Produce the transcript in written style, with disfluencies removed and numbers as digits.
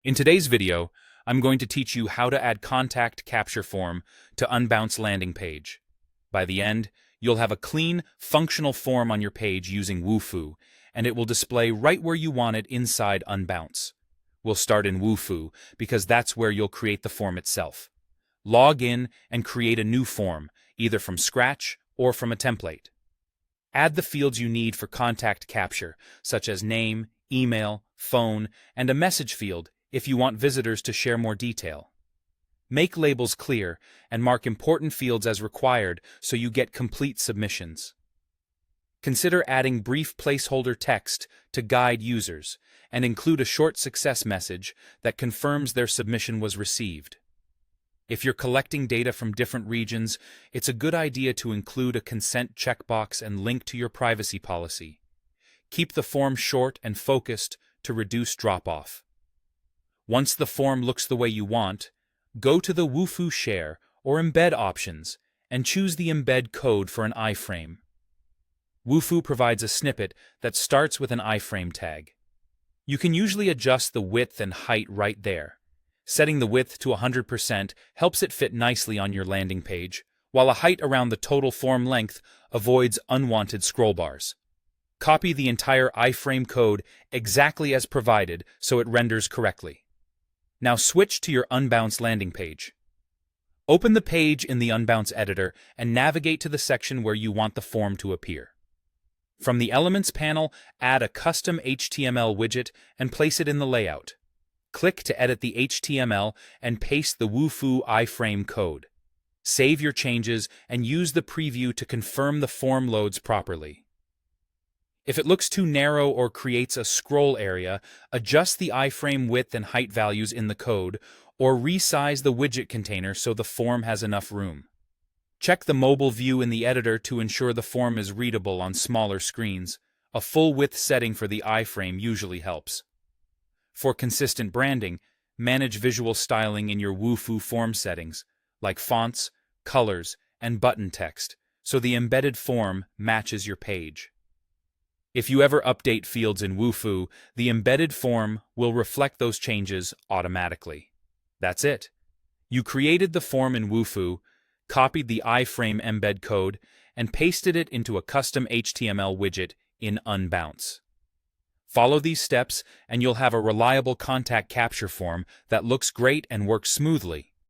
In today's video, I'm going to teach you how to add contact capture form to Unbounce landing page. By the end, you'll have a clean, functional form on your page using Wufoo, and it will display right where you want it inside Unbounce. We'll start in Wufoo because that's where you'll create the form itself. Log in and create a new form, either from scratch or from a template. Add the fields you need for contact capture, such as name, email, phone, and a message field if you want visitors to share more detail. Make labels clear and mark important fields as required so you get complete submissions. Consider adding brief placeholder text to guide users and include a short success message that confirms their submission was received. If you're collecting data from different regions, it's a good idea to include a consent checkbox and link to your privacy policy. Keep the form short and focused to reduce drop-off. Once the form looks the way you want, go to the Wufoo Share or Embed options and choose the embed code for an iframe. Wufoo provides a snippet that starts with an iframe tag. You can usually adjust the width and height right there. Setting the width to 100% helps it fit nicely on your landing page, while a height around the total form length avoids unwanted scroll bars. Copy the entire iframe code exactly as provided so it renders correctly. Now switch to your Unbounce landing page. Open the page in the Unbounce editor and navigate to the section where you want the form to appear. From the Elements panel, add a custom HTML widget and place it in the layout. Click to edit the HTML and paste the Wufoo iframe code. Save your changes and use the preview to confirm the form loads properly. If it looks too narrow or creates a scroll area, adjust the iframe width and height values in the code, or resize the widget container so the form has enough room. Check the mobile view in the editor to ensure the form is readable on smaller screens. A full width setting for the iframe usually helps. For consistent branding, manage visual styling in your Wufoo form settings, like fonts, colors, and button text, so the embedded form matches your page. If you ever update fields in Wufoo, the embedded form will reflect those changes automatically. That's it. You created the form in Wufoo, copied the iframe embed code, and pasted it into a custom HTML widget in Unbounce. Follow these steps and you'll have a reliable contact capture form that looks great and works smoothly.